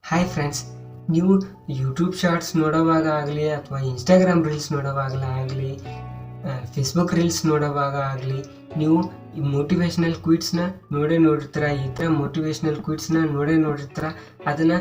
Hi friends, ನೀವು YouTube shorts ನೋಡೋವಾಗ ಆಗಲಿ ಅಥವಾ ಇನ್ಸ್ಟಾಗ್ರಾಮ್ ರೀಲ್ಸ್ ನೋಡೋವಾಗಲಿ ಫೇಸ್ಬುಕ್ ರೀಲ್ಸ್ ನೋಡೋವಾಗ ಆಗಲಿ ನೀವು ಈ ಮೋಟಿವೇಶ್ನಲ್ ಕ್ವಿಟ್ಸ್ನ ನೋಡಿರ್ತೀರ. ಈ ಥರ ಮೋಟಿವೇಶ್ನಲ್ ಕ್ವಿಟ್ಸ್ನ ನೋಡಿರ್ತೀರ. ಅದನ್ನು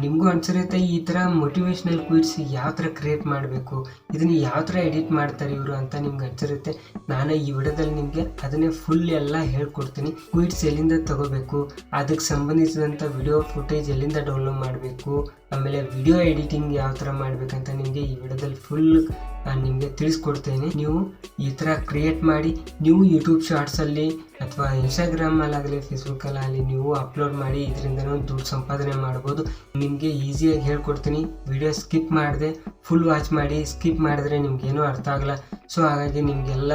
ನಿಮಗೂ ಅನ್ಸಿರುತ್ತೆ ಈ ಥರ ಮೋಟಿವೇಶ್ನಲ್ ಕ್ವಿಟ್ಸ್ ಯಾವ ಥರ ಕ್ರಿಯೇಟ್ ಮಾಡಬೇಕು, ಇದನ್ನು ಯಾವ ಥರ ಎಡಿಟ್ ಮಾಡ್ತಾರೆ ಇವರು ಅಂತ ನಿಮ್ಗೆ ಅನ್ಸಿರುತ್ತೆ. ನಾನು ಈ ವಿಡಿಯೋದಲ್ಲಿ ನಿಮಗೆ ಅದನ್ನೇ ಫುಲ್ ಎಲ್ಲ ಹೇಳ್ಕೊಡ್ತೀನಿ. ಕ್ವಿಟ್ಸ್ ಎಲ್ಲಿಂದ ತಗೋಬೇಕು, ಅದಕ್ಕೆ ಸಂಬಂಧಿಸಿದಂಥ ವಿಡಿಯೋ ಫುಟೇಜ್ ಎಲ್ಲಿಂದ ಡೌನ್ಲೋಡ್ ಮಾಡಬೇಕು, ಆಮೇಲೆ ವಿಡಿಯೋ ಎಡಿಟಿಂಗ್ ಯಾವ ಥರ ಮಾಡಬೇಕಂತ ನಿಮಗೆ ಈ ವಿಡಿಯೋದಲ್ಲಿ ಫುಲ್ ನಿಮಗೆ ತಿಳಿಸ್ಕೊಡ್ತೇನೆ. ನೀವು ಈ ಥರ ಕ್ರಿಯೇಟ್ ಮಾಡಿ ನೀವು ಯೂಟ್ಯೂಬ್ ಶಾರ್ಟ್ಸಲ್ಲಿ ಅಥವಾ ಇನ್ಸ್ಟಾಗ್ರಾಮಲ್ಲಾಗಲಿ ಫೇಸ್ಬುಕ್ಕಲ್ಲಾಗಲಿ ನೀವು ಅಪ್ಲೋಡ್ ಮಾಡಿ ಇದರಿಂದನೂ ದುಡ್ಡು ಸಂಪಾದನೆ ಮಾಡ್ಬೋದು. ನಿಮಗೆ ಈಸಿಯಾಗಿ ಹೇಳ್ಕೊಡ್ತೀನಿ. ವಿಡಿಯೋ ಸ್ಕಿಪ್ ಮಾಡಿದೆ ಫುಲ್ ವಾಚ್ ಮಾಡಿ. ಸ್ಕಿಪ್ ಮಾಡಿದ್ರೆ ನಿಮ್ಗೇನೂ ಅರ್ಥ ಆಗಲ್ಲ. ಸೊ ಹಾಗಾಗಿ ನಿಮಗೆಲ್ಲ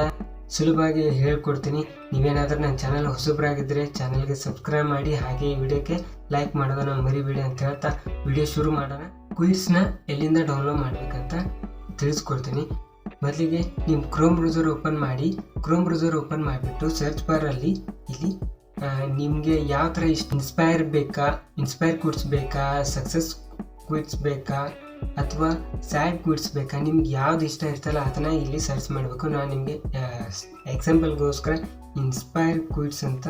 ಸುಲಭವಾಗಿ ಹೇಳ್ಕೊಡ್ತೀನಿ. ನೀವೇನಾದರೂ ನನ್ನ ಚಾನಲ್ ಹೊಸಬ್ರಾಗಿದ್ದರೆ ಚಾನಲ್ಗೆ ಸಬ್ಸ್ಕ್ರೈಬ್ ಮಾಡಿ, ಹಾಗೆ ಈ ವಿಡಿಯೋಕ್ಕೆ ಲೈಕ್ ಮಾಡೋದನ್ನ ಮರಿಬೇಡಿ ಅಂತ ಹೇಳ್ತಾ ವಿಡಿಯೋ ಶುರು ಮಾಡೋಣ. ಕ್ವಿಟ್ಸ್ನ ಎಲ್ಲಿಂದ ಡೌನ್ಲೋಡ್ ಮಾಡಬೇಕಂತ ತಿಳಿಸ್ಕೊಡ್ತೀನಿ. ಮೊದಲಿಗೆ ನಿಮ್ಮ ಕ್ರೋಮ್ ಬ್ರೌಸರ್ ಓಪನ್ ಮಾಡಿಬಿಟ್ಟು ಸರ್ಚ್ ಬಾರಲ್ಲಿ ಇಲ್ಲಿ ನಿಮಗೆ ಯಾವ ಥರ ಇನ್ಸ್ಪೈರ್ ಕ್ವಿಟ್ಸ್ ಬೇಕಾ, ಸಕ್ಸಸ್ ಕ್ವಿಟ್ಸ್ ಬೇಕಾ ಅಥವಾ ಸ್ಯಾಡ್ ಕ್ವಿಟ್ಸ್ ಬೇಕಾ, ನಿಮ್ಗೆ ಯಾವ್ದು ಇಷ್ಟ ಇರ್ತಲ್ಲ ಅದನ್ನು ಇಲ್ಲಿ ಸರ್ಚ್ ಮಾಡಬೇಕು. ನಾನು ನಿಮಗೆ ಎಕ್ಸಾಂಪಲ್ಗೋಸ್ಕರ ಇನ್ಸ್ಪೈರ್ ಕ್ವಿಟ್ಸ್ ಅಂತ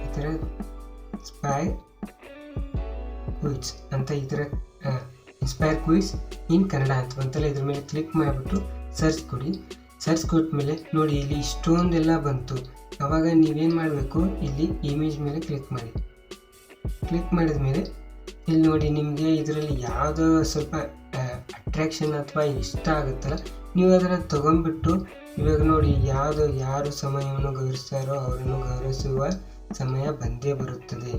ಈ ಥರ ಇನ್ಸ್ಪೈರ್ ಕ್ವಿಟ್ಸ್ ಇನ್ ಕನ್ನಡ ಅಂತಂತಲ್ಲ ಇದ್ರ ಮೇಲೆ ಕ್ಲಿಕ್ ಮಾಡಿಬಿಟ್ಟು ಸರ್ಚ್ ಕೊಡಿ. ಸರ್ಚ್ ಕೊಟ್ಮೇಲೆ ನೋಡಿ ಇಲ್ಲಿ ಇಷ್ಟೊಂದೆಲ್ಲ ಬಂತು. ಆವಾಗ ನೀವೇನು ಮಾಡಬೇಕು, ಇಲ್ಲಿ ಇಮೇಜ್ ಮೇಲೆ ಕ್ಲಿಕ್ ಮಾಡಿದ ಮೇಲೆ ಇಲ್ಲಿ ನೋಡಿ ನಿಮಗೆ ಇದರಲ್ಲಿ ಯಾವುದೋ ಸ್ವಲ್ಪ ಅಟ್ರಾಕ್ಷನ್ ಅಥವಾ ಇಷ್ಟ ಆಗುತ್ತಲ್ಲ ನೀವು ಅದನ್ನು ತೊಗೊಂಡ್ಬಿಟ್ಟು ಇವಾಗ ನೋಡಿ ಯಾರು ಸಮಯವನ್ನು ಗೌರವಿಸ್ತಾರೋ ಅವರನ್ನು ಗೌರವಿಸುವ ಸಮಯ ಬಂದೇ ಬರುತ್ತದೆ.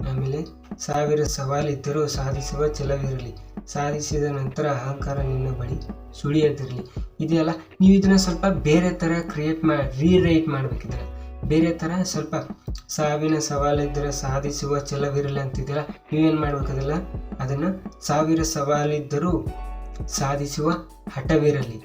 ಆಮೇಲೆ 1000 ಸವಾಲಿದ್ದರೂ ಸಾಧಿಸುವ ಛಲವಿರಲಿ, ಸಾಧಿಸಿದ ನಂತರ ಅಹಂಕಾರ ನಿನ್ನ ಬಳಿ ಸುಳಿಯದಿರಲಿ. ಇದೆಯಲ್ಲ, ನೀವು ಇದನ್ನು ಸ್ವಲ್ಪ ಬೇರೆ ಥರ ರೀರೈಟ್ ಮಾಡಬೇಕಿದ್ರೆ ಬೇರೆ ಥರ ಸ್ವಲ್ಪ 1000 ಸವಾಲಿದ್ದರೆ ಸಾಧಿಸುವ ಛಲವಿರಲಿ ಅಂತಿದೆಯಲ್ಲ, ನೀವೇನು ಮಾಡಬೇಕದಲ್ಲ ಅದನ್ನು 1000 ಸವಾಲಿದ್ದರೂ ಸಾಧಿಸುವ ಹಠವಿರಲಿ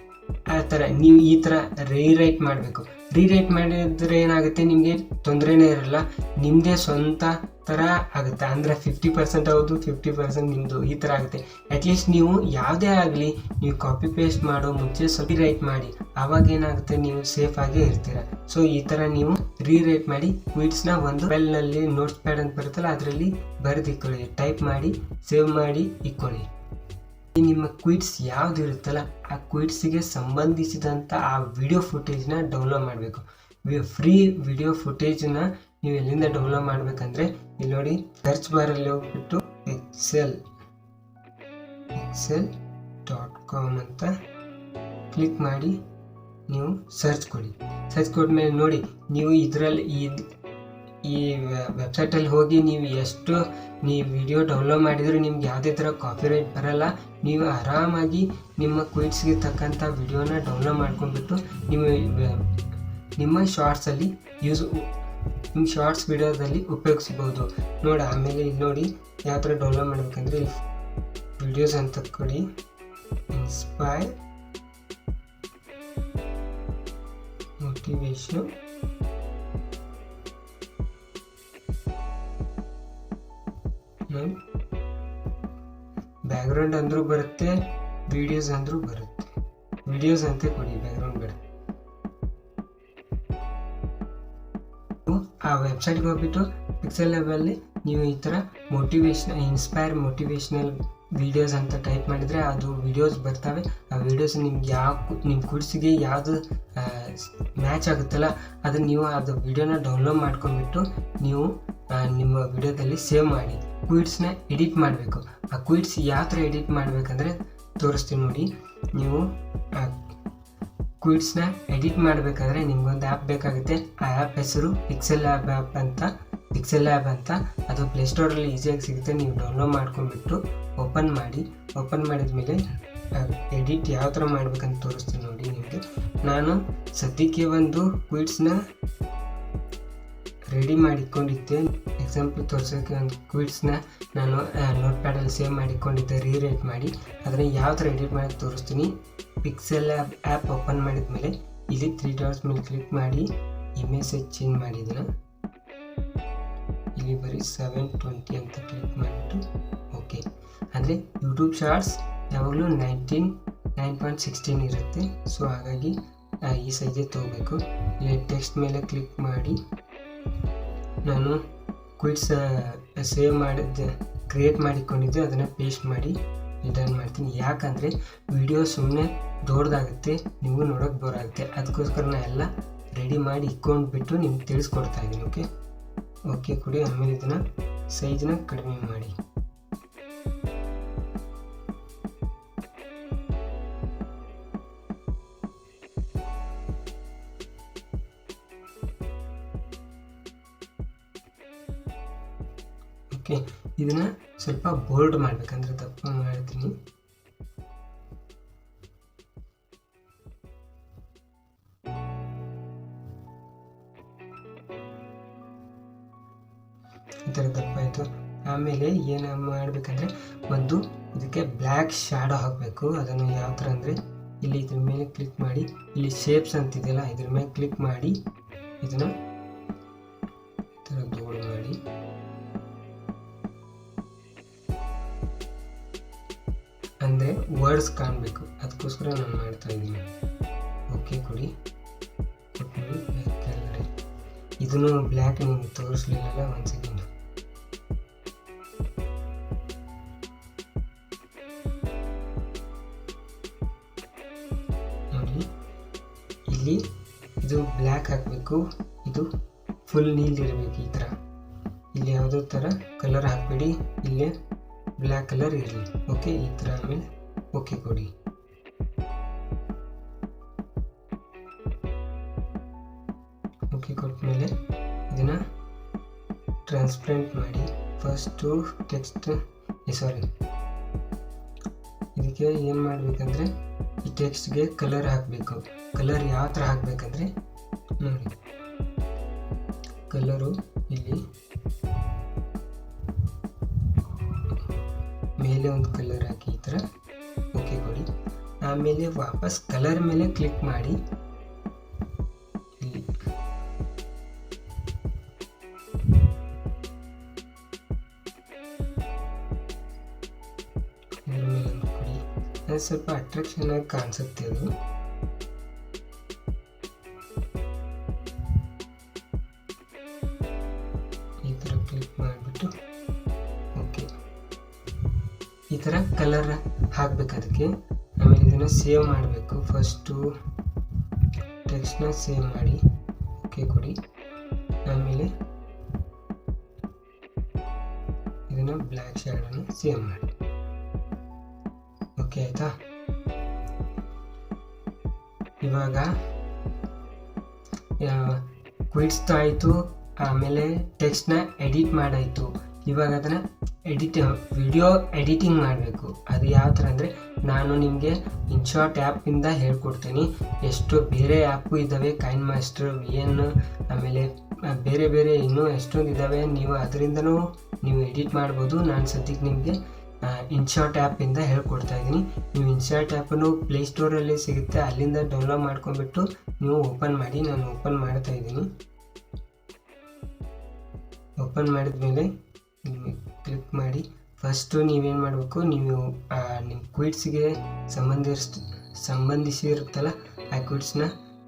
ಆ ಥರ ನೀವು ಈ ಥರ ರೀರೈಟ್ ಮಾಡಬೇಕು. ರೀರೈಟ್ ಮಾಡಿದ್ರೆ ಏನಾಗುತ್ತೆ, ನಿಮಗೆ ತೊಂದರೆನೇ ಇರಲ್ಲ, ನಿಮ್ಮದೇ ಸ್ವಂತ ಥರ ಆಗುತ್ತೆ. ಅಂದರೆ 50% ಹೌದು 50% ನಿಮ್ಮದು ಈ ಥರ ಆಗುತ್ತೆ. ಅಟ್ಲೀಸ್ಟ್ ನೀವು ಯಾವುದೇ ಆಗಲಿ ನೀವು ಕಾಪಿ ಪೇಸ್ಟ್ ಮಾಡೋ ಮುಂಚೆ ಸ್ವಲ್ಪ ರೈಟ್ ಮಾಡಿ, ಆವಾಗ ಏನಾಗುತ್ತೆ ನೀವು ಸೇಫ್ ಆಗೇ ಇರ್ತೀರ. ಸೊ ಈ ಥರ ನೀವು ರೀರೈಟ್ ಮಾಡಿ ಕ್ವಿಟ್ಸ್ನ ಒಂದು ಫೈಲ್ನಲ್ಲಿ ನೋಟ್ಸ್ ಪ್ಯಾಡ್ ಅಂತ ಬರುತ್ತಲ್ಲ ಅದರಲ್ಲಿ ಬರೆದಿಕ್ಕೊಳ್ಳಿ, ಟೈಪ್ ಮಾಡಿ ಸೇವ್ ಮಾಡಿ ಇಕ್ಕೊಳ್ಳಿ. ನಿಮ್ಮ ಕ್ವಿಟ್ಸ್ ಯಾವ್ದು ಇರುತ್ತಲ್ಲ ಆ ಕ್ವಿಟ್ಸಿಗೆ ಸಂಬಂಧಿಸಿದಂಥ ಆ ವಿಡಿಯೋ ಫುಟೇಜ್ನ ಡೌನ್ಲೋಡ್ ಮಾಡಬೇಕು. ಫ್ರೀ ವಿಡಿಯೋ ಫುಟೇಜ್ನ ನೀವು ಎಲ್ಲಿಂದ ಡೌನ್ಲೋಡ್ ಮಾಡಬೇಕಂದ್ರೆ ಇಲ್ಲಿ ನೋಡಿ ಸರ್ಚ್ ಬಾರಲ್ಲಿ ಹೋಗ್ಬಿಟ್ಟು excel.com ಅಂತ ಕ್ಲಿಕ್ ಮಾಡಿ ನೀವು ಸರ್ಚ್ ಕೊಡಿ. ಸರ್ಚ್ ಕೊಟ್ಮೇಲೆ ನೋಡಿ ನೀವು ಇದರಲ್ಲಿ ಈ ವೆಬ್ಸೈಟಲ್ಲಿ ಹೋಗಿ ನೀವು ಎಷ್ಟು ವಿಡಿಯೋ ಡೌನ್ಲೋಡ್ ಮಾಡಿದರೂ ನಿಮ್ಗೆ ಯಾವುದೇ ಥರ ಕಾಪಿರೈಟ್ ಬರಲ್ಲ. ನೀವು ಆರಾಮಾಗಿ ನಿಮ್ಮ ಕ್ವಿಟ್ಸ್ಗೆ ತಕ್ಕಂಥ ವಿಡಿಯೋನ ಡೌನ್ಲೋಡ್ ಮಾಡ್ಕೊಂಡ್ಬಿಟ್ಟು ನಿಮ್ಮ ಶಾರ್ಟ್ಸಲ್ಲಿ ನಿಮ್ಮ ಶಾರ್ಟ್ಸ್ ವಿಡಿಯೋದಲ್ಲಿ ಉಪಯೋಗಿಸ್ಬೋದು ನೋಡಿ. ಆಮೇಲೆ ಇಲ್ಲಿ ನೋಡಿ ಯಾವ ಥರ ಡೌನ್ಲೋಡ್ ಮಾಡಬೇಕಂದ್ರೆ ಇಲ್ಲಿ ವಿಡಿಯೋಸ್ ಅಂತ ಕೊಡಿ, ಇನ್ಸ್ಪೈರ್ ಮೋಟಿವೇಶನ್ ಬ್ಯಾಕ್ಗ್ರೌಂಡ್ ಅಂದ್ರೂ ಬರುತ್ತೆ, ವಿಡಿಯೋಸ್ ಅಂದ್ರೂ ಬರುತ್ತೆ. ವಿಡಿಯೋಸ್ ಅಂತ ಕೊಡಿ, ಬ್ಯಾಕ್ಗ್ರೌಂಡ್ ಬೇಡ. ಆ ವೆಬ್ಸೈಟ್ಗೆ ಹೋಗ್ಬಿಟ್ಟು ಪಿಕ್ಸೆಲ್ ಲ್ಯಾಬಲ್ಲಿ ನೀವು ಈ ಥರ ಇನ್ಸ್ಪೈರ್ ಮೋಟಿವೇಶ್ನಲ್ ವಿಡಿಯೋಸ್ ಅಂತ ಟೈಪ್ ಮಾಡಿದರೆ ಅದು ವಿಡಿಯೋಸ್ ಬರ್ತವೆ. ಆ ವಿಡಿಯೋಸ್ ನಿಮ್ಗೆ ನಿಮ್ಮ ಕ್ವಿಟ್ಸ್ಗೆ ಯಾವುದು ಮ್ಯಾಚ್ ಆಗುತ್ತಲ್ಲ ಅದನ್ನು ನೀವು ಅದು ವಿಡಿಯೋನ ಡೌನ್ಲೋಡ್ ಮಾಡ್ಕೊಂಡ್ಬಿಟ್ಟು ನೀವು ನಿಮ್ಮ ವಿಡಿಯೋದಲ್ಲಿ ಸೇವ್ ಮಾಡಿ. ಕ್ವಿಟ್ಸ್ನ ಎಡಿಟ್ ಮಾಡಬೇಕು. ಆ ಕ್ವಿಟ್ಸ್ ಯಾವ ಥರ ಎಡಿಟ್ ಮಾಡಬೇಕಂದ್ರೆ ತೋರಿಸ್ತೀನಿ ನೋಡಿ. ನೀವು ಕ್ವಿಟ್ಸ್ನ ಎಡಿಟ್ ಮಾಡಬೇಕಾದ್ರೆ ನಿಮ್ಗೊಂದು ಆ್ಯಪ್ ಬೇಕಾಗುತ್ತೆ. ಆ ಆ್ಯಪ್ ಹೆಸರು ಪಿಕ್ಸೆಲ್ ಲ್ಯಾಬ್ ಅಂತ ಅದು ಪ್ಲೇಸ್ಟೋರಲ್ಲಿ ಈಸಿಯಾಗಿ ಸಿಗುತ್ತೆ. ನೀವು ಡೌನ್ಲೋಡ್ ಮಾಡ್ಕೊಂಡ್ಬಿಟ್ಟು ಓಪನ್ ಮಾಡಿದ ಮೇಲೆ ಎಡಿಟ್ ಯಾವ ಥರ ಮಾಡ್ಬೇಕಂತ ತೋರಿಸ್ತೀನಿ ನೋಡಿ ನಿಮಗೆ. ನಾನು ಸದ್ಯಕ್ಕೆ ಒಂದು ಕ್ವಿಟ್ಸ್ನ ರೆಡಿ ಮಾಡಿಕೊಂಡಿದ್ದೆ. ಎಕ್ಸಾಂಪಲ್ ತೋರಿಸೋಕ್ಕೆ ಒಂದು ಕ್ವಿಟ್ಸ್ನ ನಾನು ನೋಟ್ ಪ್ಯಾಡಲ್ಲಿ ಸೇವ್ ಮಾಡಿಕೊಂಡಿದ್ದೆ ರೀರೈಟ್ ಮಾಡಿ. ಅದನ್ನು ಯಾವ ಥರ ಎಡಿಟ್ ಮಾಡಿ ತೋರಿಸ್ತೀನಿ. ಪಿಕ್ಸೆಲ್ ಆ್ಯಪ್ ಓಪನ್ ಮಾಡಿದ ಮೇಲೆ ಇಲ್ಲಿ 3 ಡಾಟ್ಸ್ ಮೇಲೆ ಕ್ಲಿಕ್ ಮಾಡಿ ಇಮೇಜ್ ಚೇಂಜ್ ಮಾಡಿದ್ದೀನಿ. ಇಲ್ಲಿ ಬರೀ 720 ಅಂತ ಕ್ಲಿಕ್ ಮಾಡಿಬಿಟ್ಟು ಓಕೆ ಅಂದರೆ ಯೂಟ್ಯೂಬ್ ಶಾರ್ಟ್ಸ್ ಯಾವಾಗಲೂ 9.16 ಇರುತ್ತೆ. ಸೊ ಹಾಗಾಗಿ ಈ ಸೈಜೇ ತೊಗೋಬೇಕು. ಇಲ್ಲಿ ಟೆಕ್ಸ್ಟ್ ಮೇಲೆ ಕ್ಲಿಕ್ ಮಾಡಿ ನಾನು ಕ್ವಿಟ್ಸ್ ಸೇವ್ ಮಾಡಿದ್ದೆ, ಕ್ರಿಯೇಟ್ ಮಾಡಿಕೊಂಡಿದ್ದೆ, ಅದನ್ನು ಪೇಸ್ಟ್ ಮಾಡಿ ರಿಟರ್ನ್ ಮಾಡ್ತೀನಿ. ಯಾಕಂದರೆ ವಿಡಿಯೋ ಸುಮ್ಮನೆ ದೊಡ್ಡದಾಗುತ್ತೆ, ನೀವು ನೋಡೋಕೆ ಬೋರ್ ಆಗುತ್ತೆ. ಅದಕ್ಕೋಸ್ಕರ ನಾನು ಎಲ್ಲ ರೆಡಿ ಮಾಡಿ ಇಟ್ಕೊಂಡ್ಬಿಟ್ಟು ನಿಮ್ಗೆ ತಿಳಿಸ್ಕೊಡ್ತಾ ಇದ್ದೀನಿ. ಓಕೆ ಕೊಡಿ. ಆಮೇಲೆ ಇದನ್ನು ಸೈಜನ್ನ ಕಡಿಮೆ ಮಾಡಿ. ಓಕೆ, ಇದನ್ನು ಸ್ವಲ್ಪ ಬೋಲ್ಡ್ ಮಾಡಬೇಕಂದ್ರೆ ತಪ್ಪು ಮಾಡ್ತೀನಿ. ಈ ಥರ ತಪ್ಪಾಯಿತು. ಆಮೇಲೆ ಏನು ಮಾಡಬೇಕಂದ್ರೆ ಒಂದು ಇದಕ್ಕೆ ಬ್ಲ್ಯಾಕ್ ಶಾಡೋ ಹಾಕಬೇಕು. ಅದನ್ನು ಯಾವ ಥರ ಅಂದರೆ ಇಲ್ಲಿ ಇದ್ರ ಮೇಲೆ ಕ್ಲಿಕ್ ಮಾಡಿ, ಇಲ್ಲಿ ಶೇಪ್ಸ್ ಅಂತಿದೆಯಲ್ಲ ಇದ್ರ ಮೇಲೆ ಕ್ಲಿಕ್ ಮಾಡಿ ಇದನ್ನು ಈ ಥರ ಬೋಲ್ಡ್ ಮಾಡಿ. ಅಂದರೆ ವರ್ಡ್ಸ್ ಕಾಣಬೇಕು, ಅದಕ್ಕೋಸ್ಕರ ನಾನು ಮಾಡ್ತಾ ಇದ್ದೀನಿ. ಓಕೆ ಕೊಡಿ. ಇದನ್ನು ಬ್ಲ್ಯಾಕ್ ನಿಮ್ಗೆ ತೋರಿಸ್ಲಿಲ್ಲ, ಒಂದು ಸೆಕೆಂಡ್. ನೋಡಿ ಇಲ್ಲಿ ಇದು ಬ್ಲ್ಯಾಕ್ ಹಾಕಬೇಕು, ಇದು ಫುಲ್ ನೀಲಿರಬೇಕು ಈ ಥರ. ಇಲ್ಲಿ ಯಾವುದೋ ಥರ ಕಲರ್ ಹಾಕಬೇಡಿ, ಇಲ್ಲಿ ಬ್ಲ್ಯಾಕ್ ಕಲರ್ ಇರಲಿ. ಓಕೆ, ಈ ಥರ. ಆಮೇಲೆ ಓಕೆ ಕೊಡಿ. ಓಕೆ ಕೊಟ್ಟ ಇದನ್ನು ಟ್ರಾನ್ಸ್ಪರೆಂಟ್ ಮಾಡಿ. ಫಸ್ಟು ಇದಕ್ಕೆ ಏನು ಮಾಡಬೇಕಂದ್ರೆ ಈ ಟೆಕ್ಸ್ಟ್ಗೆ ಕಲರ್ ಹಾಕಬೇಕು. ಕಲರ್ ಯಾವ ಥರ ಹಾಕಬೇಕಂದ್ರೆ ನೋಡಿ, ಕಲರು ಇಲ್ಲಿ ಮೇಲೆ ಒಂದು ಕಲರ್ ಹಾಕಿ ಈ ಥರ ಓಕೆ ಕೊಡಿ. ಆಮೇಲೆ ವಾಪಸ್ ಕಲರ್ ಮೇಲೆ ಕ್ಲಿಕ್ ಮಾಡಿ ಇಲ್ಲಿ ಮೇಲೆ ಒಂದು ಕೊಡಿ. ಅದು ಸ್ವಲ್ಪ ಅಟ್ರಾಕ್ಷನ್ ಆಗಿ ಕಾಣಿಸುತ್ತೆ. ಅದು ಈ ಥರ ಕ್ಲಿಕ್ ಮಾಡಿಬಿಟ್ಟು ಓಕೆ, ಈ ಥರ ಕಲರ್ ಹಾಕಬೇಕು ಅದಕ್ಕೆ. ಆಮೇಲೆ ಇದನ್ನು ಸೇವ್ ಮಾಡಬೇಕು. ಫಸ್ಟು ಟೆಕ್ಸ್ಟ್ನ ಸೇವ್ ಮಾಡಿ ಓಕೆ ಕೊಡಿ. ಆಮೇಲೆ ಇದನ್ನು ಬ್ಲ್ಯಾಕ್ ಶಾಡನ್ನು ಸೇವ್ ಮಾಡಿ. ಓಕೆ ಆಯಿತಾ? ಇವಾಗ ಕ್ವಿಟ್ಸ್ ಆಯಿತು, ಆಮೇಲೆ ಟೆಕ್ಸ್ಟ್ನ ಎಡಿಟ್ ಮಾಡಾಯಿತು. ಇವಾಗ ಅದನ್ನು ವಿಡಿಯೋ ಎಡಿಟಿಂಗ್ ಮಾಡಬೇಕು. ಅದು ಯಾವ ಥರ ಅಂದರೆ ನಾನು ನಿಮಗೆ ಇನ್ಶಾರ್ಟ್ ಆ್ಯಪಿಂದ ಹೇಳ್ಕೊಡ್ತೀನಿ. ಎಷ್ಟು ಬೇರೆ ಆ್ಯಪು ಇದ್ದಾವೆ, ಕೈನ್ ಮಾಸ್ಟರ್, VN, ಆಮೇಲೆ ಬೇರೆ ಬೇರೆ ಇನ್ನೂ ಎಷ್ಟೊಂದು ಇದ್ದಾವೆ. ನೀವು ಅದರಿಂದನೂ ನೀವು ಎಡಿಟ್ ಮಾಡ್ಬೋದು. ನಾನು ಸದ್ಯಕ್ಕೆ ನಿಮಗೆ ಇನ್ಶಾರ್ಟ್ ಆ್ಯಪಿಂದ ಹೇಳ್ಕೊಡ್ತಾ ಇದ್ದೀನಿ. ನೀವು ಇನ್ಶಾರ್ಟ್ ಆ್ಯಪನ್ನು ಪ್ಲೇಸ್ಟೋರಲ್ಲಿ ಸಿಗುತ್ತೆ, ಅಲ್ಲಿಂದ ಡೌನ್ಲೋಡ್ ಮಾಡ್ಕೊಂಡ್ಬಿಟ್ಟು ನೀವು ಓಪನ್ ಮಾಡಿ. ನಾನು ಓಪನ್ ಮಾಡ್ತಾ ಇದ್ದೀನಿ. ಓಪನ್ ಮಾಡಿದ್ಮೇಲೆ ಕ್ಲಿಕ್ ಮಾಡಿ. ಫಸ್ಟು ನೀವೇನು ಮಾಡಬೇಕು, ನೀವು ನಿಮ್ಮ ಕ್ವಿಟ್ಸ್ಗೆ ಸಂಬಂಧಿಸಿರುತ್ತಲ್ಲ ಆ ಕ್ವಿಟ್ಸ್ನ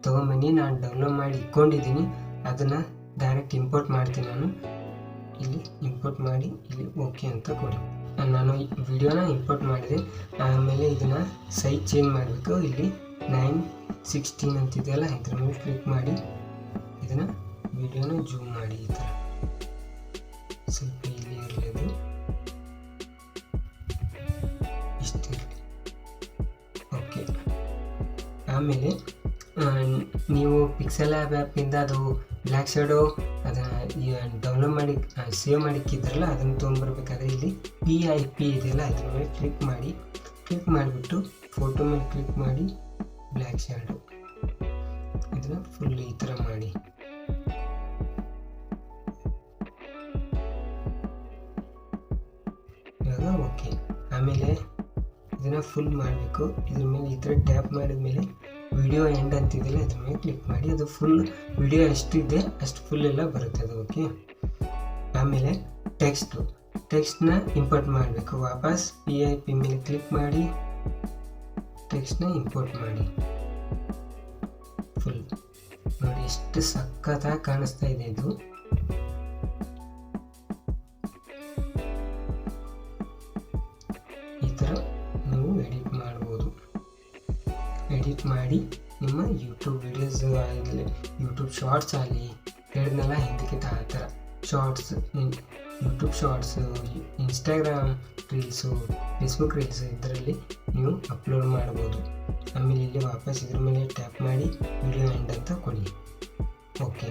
ತೊಗೊಂಬನ್ನಿ. ನಾನು ಡೌನ್ಲೋಡ್ ಮಾಡಿ ಇಟ್ಕೊಂಡಿದ್ದೀನಿ, ಅದನ್ನು ಡೈರೆಕ್ಟ್ ಇಂಪೋರ್ಟ್ ಮಾಡ್ತೀನಿ. ನಾನು ಇಲ್ಲಿ ಇಂಪೋರ್ಟ್ ಮಾಡಿ ಇಲ್ಲಿ ಓಕೆ ಅಂತ ಕೊಡಿ. ನಾನು ವಿಡಿಯೋನ ಇಂಪೋರ್ಟ್ ಮಾಡಿದೆ. ಆಮೇಲೆ ಇದನ್ನು ಸೈಜ್ ಚೇಂಜ್ ಮಾಡಬೇಕು. ಇಲ್ಲಿ 9:16 ಅಂತಿದೆಯಲ್ಲ ಇದ್ರ ಮೇಲೆ ಕ್ಲಿಕ್ ಮಾಡಿ ಇದನ್ನು ವಿಡಿಯೋನ ಜೂಮ್ ಮಾಡಿ. ಈ ಥರ ಸ್ವಲ್ಪ ಇಲ್ಲಿ ಇರಲಿ, ಅದು ಇಷ್ಟಿರಲಿ. ಓಕೆ, ಆಮೇಲೆ ನೀವು ಪಿಕ್ಸೆಲ್ ಆ್ಯಪಿಂದ ಅದು ಬ್ಲ್ಯಾಕ್ ಶಾಡೋ ಅದನ್ನು ಡೌನ್ಲೋಡ್ ಮಾಡಿ ಸೇವ್ ಮಾಡಿಕ್ಕಿದ್ರಲ್ಲ ಅದನ್ನು ತೊಗೊಂಡ್ಬರ್ಬೇಕಾದ್ರೆ ಇಲ್ಲಿ PIP ಇದೆಯಲ್ಲ ಇದ್ರ ಮೇಲೆ ಕ್ಲಿಕ್ ಮಾಡಿ. ಕ್ಲಿಕ್ ಮಾಡಿಬಿಟ್ಟು ಫೋಟೋ ಮೇಲೆ ಕ್ಲಿಕ್ ಮಾಡಿ ಬ್ಲ್ಯಾಕ್ ಶಾಡೋ ಇದನ್ನು ಫುಲ್ ಈ ಥರ ಮಾಡಿ. ಇವಾಗ ಓಕೆ. ಆಮೇಲೆ ಇದನ್ನು ಫುಲ್ ಮಾಡಬೇಕು. ಇದ್ರ ಮೇಲೆ ಈ ಥರ ಟ್ಯಾಪ್ ಮಾಡಿದ ಮೇಲೆ ವಿಡಿಯೋ ಎಂಡ್ ಅಂತಿದೆಯಲ್ಲ ಇದ್ರ ಮೇಲೆ ಕ್ಲಿಕ್ ಮಾಡಿ. ಅದು ಫುಲ್ ವಿಡಿಯೋ ಎಷ್ಟಿದೆ ಅಷ್ಟು ಫುಲ್ ಎಲ್ಲ ಬರುತ್ತೆ ಅದು. ಓಕೆ, ಆಮೇಲೆ ಟೆಕ್ಸ್ಟ್ನ ಇಂಪೋರ್ಟ್ ಮಾಡಬೇಕು. ವಾಪಸ್ PIP ಮೇಲೆ ಕ್ಲಿಕ್ ಮಾಡಿ ಟೆಕ್ಸ್ಟ್ನ ಇಂಪೋರ್ಟ್ ಮಾಡಿ. ಫುಲ್ ನೋಡಿ ಎಷ್ಟು ಸಖತ್ತಾಗಿ ಕಾಣಿಸ್ತಾ ಇದೆ ಇದು. ಈ ಥರ ನೀವು ಎಡಿಟ್ ಮಾಡ್ಬೋದು. ಎಡಿಟ್ ಮಾಡಿ ನಿಮ್ಮ ಯೂಟ್ಯೂಬ್ ವಿಡಿಯೋಸ್ ಆಗಲಿ, ಯೂಟ್ಯೂಬ್ ಶಾರ್ಟ್ಸ್ ಆಗಲಿ, ಹೇಳಿದ್ನಲ್ಲ ಹಿಂದಕ್ಕಿಂತ ಆ ಥರ shorts, YouTube shorts, Instagram reels, Facebook reels ಇದರಲ್ಲಿ ನೀವು ಅಪ್ಲೋಡ್ ಮಾಡ್ಬೋದು. ಆಮೇಲೆ ಇಲ್ಲಿ ವಾಪಸ್ ಇದ್ರ ಮೇಲೆ ಟ್ಯಾಪ್ ಮಾಡಿ ವಿಡಿಯೋ ಎಂಡ್ ಅಂತ ಕೊಡಿ. ಓಕೆ,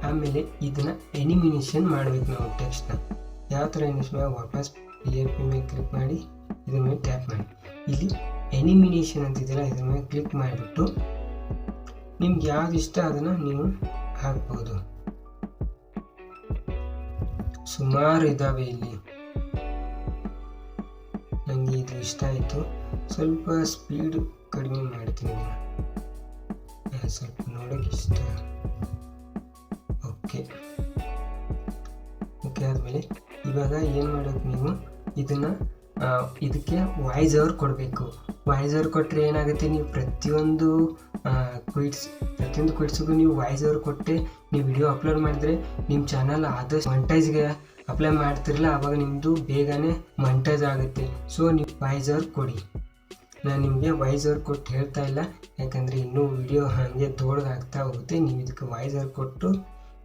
ಆಮೇಲೆ ಇದನ್ನು ಎನಿಮಿನೇಷನ್ ಮಾಡಬೇಕು ನಾವು ಟೆಕ್ಸ್ಟ್ನ. ಯಾವ ಥರ ಎನಿಮೇಷನ್? ವಾಪಸ್ PIP ಮೇಲೆ ಕ್ಲಿಕ್ ಮಾಡಿ ಇದ್ರ ಮೇಲೆ ಟ್ಯಾಪ್ ಮಾಡಿ ಇಲ್ಲಿ ಎನಿಮಿನೇಷನ್ ಅಂತಿದೆಯಲ್ಲ ಇದ್ರ ಮೇಲೆ ಕ್ಲಿಕ್ ಮಾಡಿಬಿಟ್ಟು ನಿಮ್ಗೆ ಯಾವ್ದು ಇಷ್ಟ ಅದನ್ನು ನೀವು ಹಾಕ್ಬೋದು. ಸುಮಾರು ಇದ್ದಾವೆ ಇಲ್ಲಿ. ನನಗೆ ಇದು ಇಷ್ಟ ಆಯಿತು. ಸ್ವಲ್ಪ ಸ್ಪೀಡ್ ಕಡಿಮೆ ಮಾಡ್ತೀನಿ, ಸ್ವಲ್ಪ ನೋಡೋಕೆ ಇಷ್ಟ. ಓಕೆ ಆದಮೇಲೆ ಇವಾಗ ಏನು ಮಾಡಬೇಕು, ನೀವು ಇದಕ್ಕೆ ವಾಯ್ಸ್ ಓವರ್ ಕೊಡಬೇಕು. ವಾಯ್ಸ್ ಓವರ್ ಕೊಟ್ಟರೆ ಏನಾಗುತ್ತೆ, ನೀವು ಪ್ರತಿಯೊಂದು ಕ್ವಿಟ್ಸ್ಗೂ ನೀವು ವಾಯ್ಸ್ ಓವರ್ ಕೊಟ್ಟೆ ನೀವು ವಿಡಿಯೋ ಅಪ್ಲೋಡ್ ಮಾಡಿದ್ರೆ ನಿಮ್ಮ ಚಾನಲ್ ಆದಷ್ಟು ಮಂಟೈಜ್ಗೆ ಅಪ್ಲೈ ಮಾಡ್ತಿರಲ್ಲ, ಆವಾಗ ನಿಮ್ಮದು ಬೇಗನೆ ಮಂಟೈಜ್ ಆಗುತ್ತೆ. ಸೊ ನೀವು ವಾಯ್ಸ್ ಓವರ್ ಕೊಡಿ. ನಾನು ನಿಮಗೆ ವಾಯ್ಸ್ ಓವರ್ ಕೊಟ್ಟು ಹೇಳ್ತಾ ಇಲ್ಲ, ಯಾಕಂದರೆ ಇನ್ನೂ ವಿಡಿಯೋ ಹಾಗೆ ದೊಡ್ಡದಾಗ್ತಾ ಹೋಗುತ್ತೆ. ನೀವು ಇದಕ್ಕೆ ವಾಯ್ಸ್ ಓವರ್ ಕೊಟ್ಟು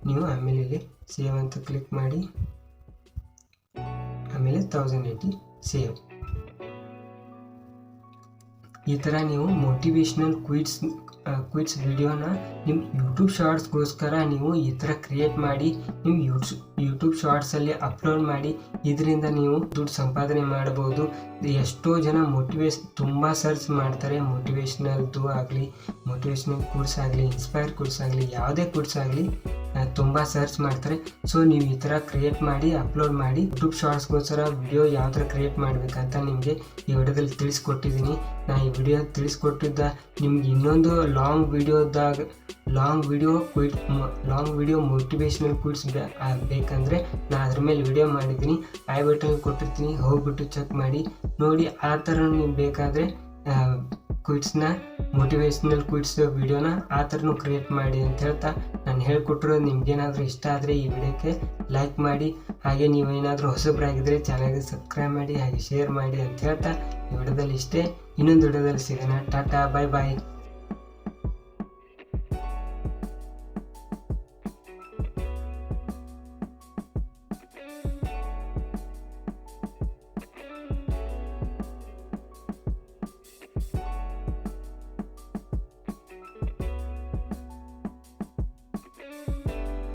ನೀವು ಆಮೇಲೆ ಇಲ್ಲಿ ಸೇವ್ ಅಂತ ಕ್ಲಿಕ್ ಮಾಡಿ, ಆಮೇಲೆ 1080 ಸೇವ್. ಈ ಥರ ನೀವು ಮೋಟಿವೇಶ್ನಲ್ ಕ್ವಿಟ್ಸ್ ವಿಡಿಯೋನ ನಿಮ್ಮ ಯೂಟ್ಯೂಬ್ ಶಾರ್ಟ್ಸ್ಗೋಸ್ಕರ ನೀವು ಈ ಥರ ಕ್ರಿಯೇಟ್ ಮಾಡಿ ನಿಮ್ಮ ಯೂಟ್ಯೂಬ್ ಶಾರ್ಟ್ಸಲ್ಲಿ ಅಪ್ಲೋಡ್ ಮಾಡಿ ಇದರಿಂದ ನೀವು ದುಡ್ಡು ಸಂಪಾದನೆ ಮಾಡ್ಬೋದು. ಎಷ್ಟೋ ಜನ ತುಂಬ ಸರ್ಚ್ ಮಾಡ್ತಾರೆ, ಮೋಟಿವೇಶ್ನಲ್ದು ಆಗಲಿ, ಮೋಟಿವೇಶ್ನಲ್ ಕೋರ್ಸ್ ಆಗಲಿ, ಇನ್ಸ್ಪೈರ್ ಕೋರ್ಸ್ ಆಗಲಿ, ಯಾವುದೇ ಕೋರ್ಸ್ ಆಗಲಿ ತುಂಬ ಸರ್ಚ್ ಮಾಡ್ತಾರೆ. ಸೊ ನೀವು ಈ ಥರ ಕ್ರಿಯೇಟ್ ಮಾಡಿ ಅಪ್ಲೋಡ್ ಮಾಡಿ ಯೂಟ್ಯೂಬ್ ಶಾರ್ಟ್ಸ್ಗೋಸ್ಕರ ವಿಡಿಯೋ ಯಾವ ಥರ ಕ್ರಿಯೇಟ್ ಮಾಡಬೇಕಂತ ನಿಮಗೆ ಈ ವಿಡಿಯೋದಲ್ಲಿ ತಿಳಿಸ್ಕೊಟ್ಟಿದ್ದೀನಿ. ನಾನು ಈ ವಿಡಿಯೋ ತಿಳಿಸ್ಕೊಟ್ಟಿದ್ದ ನಿಮ್ಗೆ ಇನ್ನೊಂದು ಲಾಂಗ್ ವಿಡಿಯೋ ಮೋಟಿವೇಶ್ನಲ್ ಕ್ವಿಟ್ಸ್ ಬೇಕಂದರೆ ನಾನು ಅದ್ರ ಮೇಲೆ ವಿಡಿಯೋ ಮಾಡಿದ್ದೀನಿ, ಐ ಬಟನ್ ಕೊಟ್ಟಿರ್ತೀನಿ, ಹೋಗ್ಬಿಟ್ಟು ಚೆಕ್ ಮಾಡಿ ನೋಡಿ. ಆ ಥರ ನೀವು ಬೇಕಾದರೆ ಮೋಟಿವೇಶ್ನಲ್ ಕ್ವಿಟ್ಸ್ ವಿಡಿಯೋನ ಆ ಥರನೂ ಕ್ರಿಯೇಟ್ ಮಾಡಿ ಅಂತ ಹೇಳ್ತಾ ನಾನು ಹೇಳ್ಕೊಟ್ಟಿರೋದು ನಿಮ್ಗೇನಾದರೂ ಇಷ್ಟ ಆದರೆ ಈ ವಿಡಿಯೋಕ್ಕೆ ಲೈಕ್ ಮಾಡಿ, ಹಾಗೆ ನೀವೇನಾದರೂ ಹೊಸಬ್ರಾಗಿದ್ದರೆ ಚಾನಲ್ಗೆ ಸಬ್ಸ್ಕ್ರೈಬ್ ಮಾಡಿ, ಹಾಗೆ ಶೇರ್ ಮಾಡಿ ಅಂತ ಹೇಳ್ತಾ ಈ ವಿಡಿಯೋದಲ್ಲಿ ಇಷ್ಟೇ. ಇನ್ನೊಂದು ವಿಡಿಯೋದಲ್ಲಿ ಸಿಗೋಣ. ಟಾಟಾ, ಬಾಯ್ ಬಾಯ್.